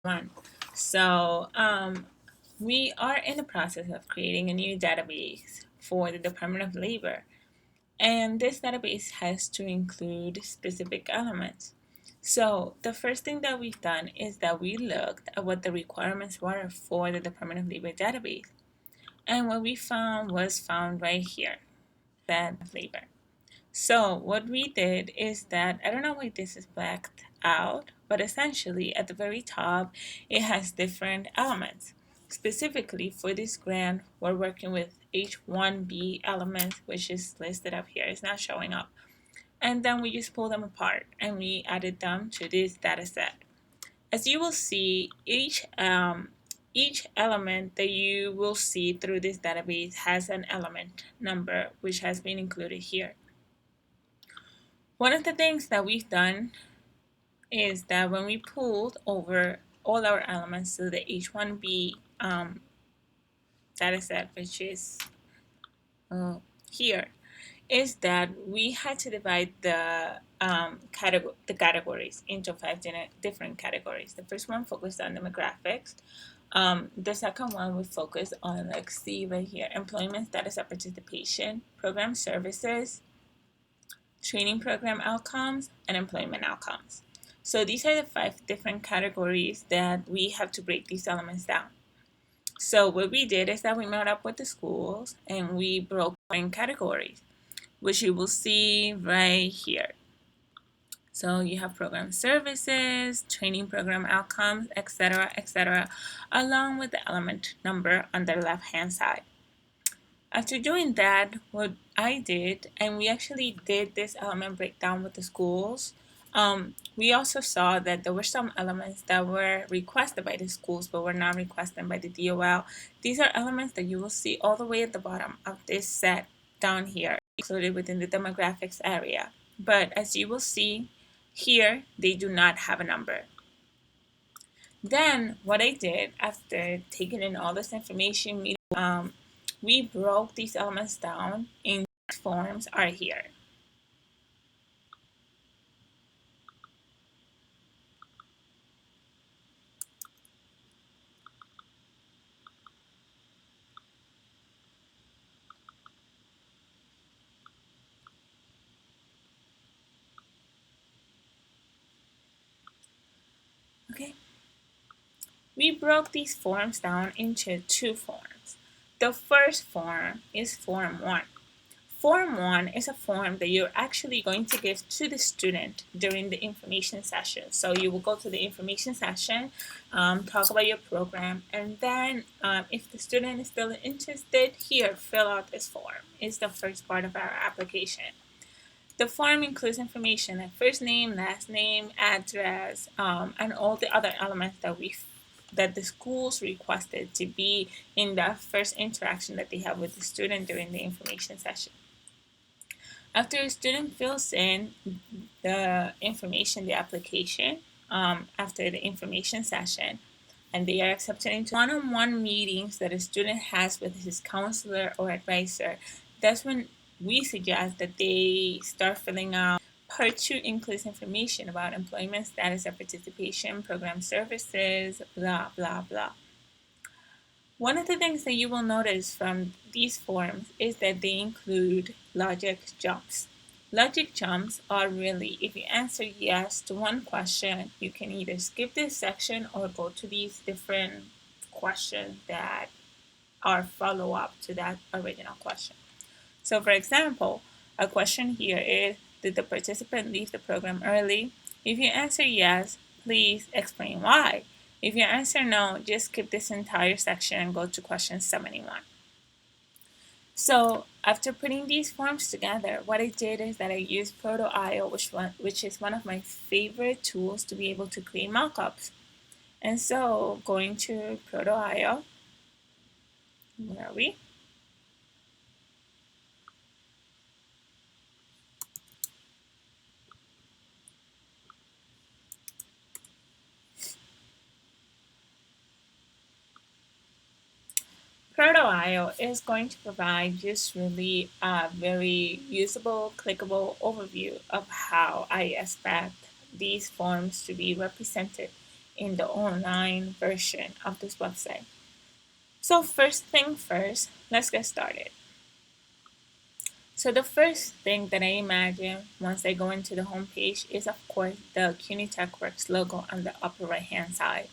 One. So we are in the process of creating a new database for the Department of Labor, and this database has to include specific elements. So the first thing that we've done is that we looked at what the requirements were for the Department of Labor database, and what we found was found right here, that labor. So what we did is that, I don't know why this is blacked out, but essentially at the very top, it has different elements. Specifically for this grant, we're working with H1B elements, which is listed up here. It's not showing up. And then we just pull them apart and we added them to this data set. As you will see, each element that you will see through this database has an element number, which has been included here. One of the things that we've done is that when we pulled over all our elements to the H1B dataset, which is here, is that we had to divide the categories into five different categories. The first one focused on demographics. The second one we focused on, let's see right here, employment status and participation, program services, training program outcomes, and employment outcomes. So these are the five different categories that we have to break these elements down. So what we did is that we met up with the schools and we broke in categories, which you will see right here. So you have program services, training program outcomes, etc., along with the element number on the left-hand side. After doing that, what I did, and we actually did this element breakdown with the schools, we also saw that there were some elements that were requested by the schools but were not requested by the DOL. These are elements that you will see all the way at the bottom of this set down here, included within the demographics area. But as you will see here, they do not have a number. Then what I did after taking in all this information, we broke these elements down in forms are here. Okay. We broke these forms down into two forms. The first form is Form 1. Form 1 is a form that you're actually going to give to the student during the information session. So you will go to the information session, talk about your program, and then if the student is still interested, here, fill out this form. It's the first part of our application. The form includes information like first name, last name, address, and all the other elements that the schools requested to be in that first interaction that they have with the student during the information session. After a student fills in the information, the application, after the information session, and they are accepted into one-on-one meetings that a student has with his counselor or advisor, that's when we suggest that they start filling out Part 2 includes information about employment status and participation, program services, blah, blah, blah. One of the things that you will notice from these forms is that they include logic jumps. Logic jumps are really, if you answer yes to one question, you can either skip this section or go to these different questions that are follow-up to that original question. So for example, a question here is, did the participant leave the program early? If you answer yes, please explain why. If you answer no, just skip this entire section and go to question 71. So after putting these forms together, what I did is that I used Proto.io, which is one of my favorite tools to be able to create mockups. And so going to Proto.io, where are we? Proto.io is going to provide just really a very usable, clickable overview of how I expect these forms to be represented in the online version of this website. So first thing first, let's get started. So the first thing that I imagine once I go into the home page is of course the CUNY TechWorks logo on the upper right hand side.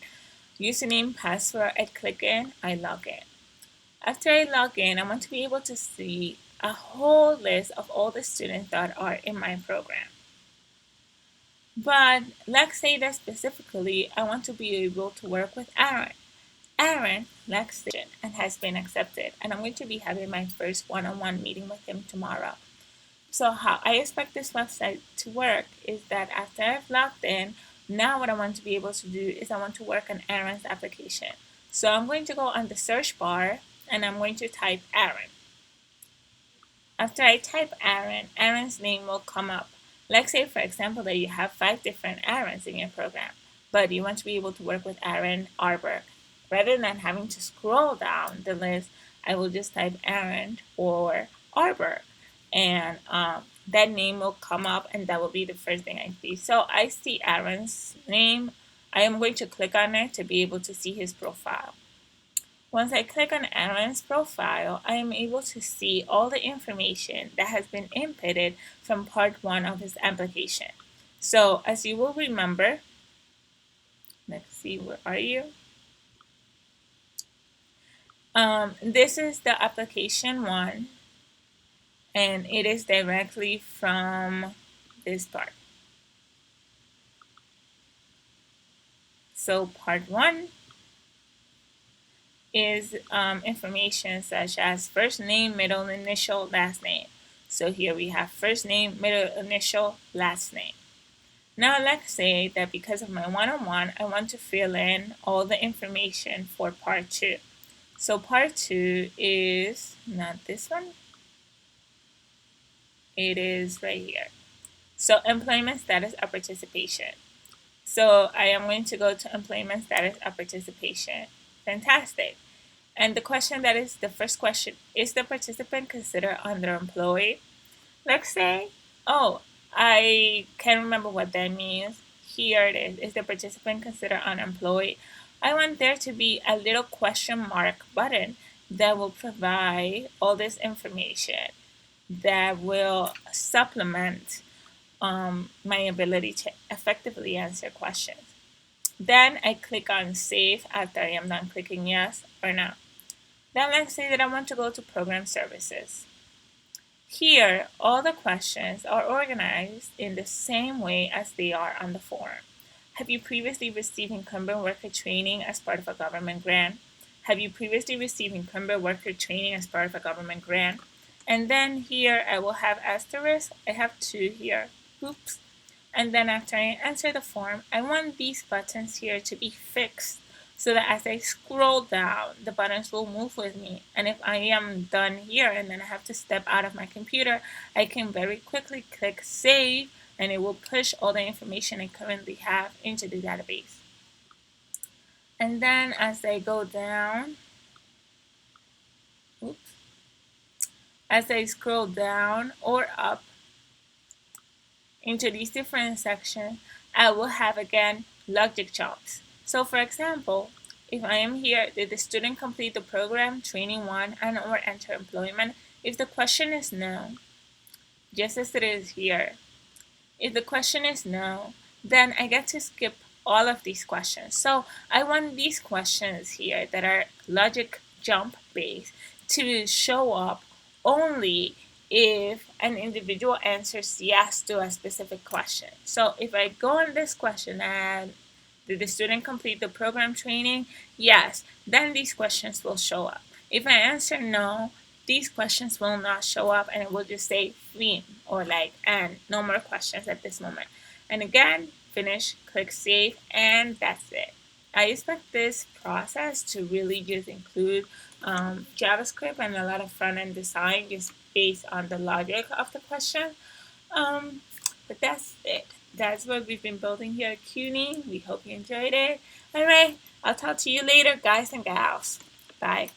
Username, password, I click in, I log in. After I log in, I want to be able to see a whole list of all the students that are in my program. But let's say that specifically I want to be able to work with Aaron. Aaron likes the and has been accepted, and I'm going to be having my first one-on-one meeting with him tomorrow. So how I expect this website to work is that after I've logged in, now what I want to be able to do is I want to work on Aaron's application. So I'm going to go on the search bar and I'm going to type Aaron. After I type Aaron, Aaron's name will come up. Let's say, for example, that you have 5 different Aarons in your program, but you want to be able to work with Aaron Arberg. Rather than having to scroll down the list, I will just type Aaron or Arberg, and that name will come up, and that will be the first thing I see. So I see Aaron's name. I am going to click on it to be able to see his profile. Once I click on Aaron's profile, I am able to see all the information that has been inputted from part 1 of his application. So as you will remember, let's see, where are you? This is the application 1, and it is directly from this part. So part 1 is information such as first name, middle initial, last name. So here we have first name, middle initial, last name. Now let's say that because of my one-on-one, I want to fill in all the information for part 2. So part 2 is not this one. It is right here. So employment status of participation. So I am going to go to employment status of participation. Fantastic. And the question that is the first question, is the participant considered underemployed? Let's say, oh, I can't remember what that means. Here it is. Is the participant considered unemployed? I want there to be a little question mark button that will provide all this information that will supplement my ability to effectively answer questions. Then I click on save after I am done clicking yes or no. Then let's say that I want to go to program services. Here, all the questions are organized in the same way as they are on the form. Have you previously received incumbent worker training as part of a government grant? Have you previously received incumbent worker training as part of a government grant? And then here I will have asterisk. I have 2 here. Oops. And then after I answer the form, I want these buttons here to be fixed so that as I scroll down, the buttons will move with me. And if I am done here and then I have to step out of my computer, I can very quickly click save and it will push all the information I currently have into the database. And then as I go down, oops, as I scroll down or up into these different sections, I will have again logic jumps. So for example, if I am here, did the student complete the program, training 1, and or enter employment? If the question is no, just as it is here, if the question is no, then I get to skip all of these questions. So I want these questions here that are logic jump based to show up only if an individual answers yes to a specific question. So if I go on this question and did the student complete the program training? Yes, then these questions will show up. If I answer no, these questions will not show up and it will just say free or like and no more questions at this moment. And again, finish, click save, and that's it. I expect this process to really just include JavaScript and a lot of front-end design just based on the logic of the question. But that's it. That's what we've been building here at CUNY. We hope you enjoyed it. All right, I'll talk to you later, guys and gals. Bye.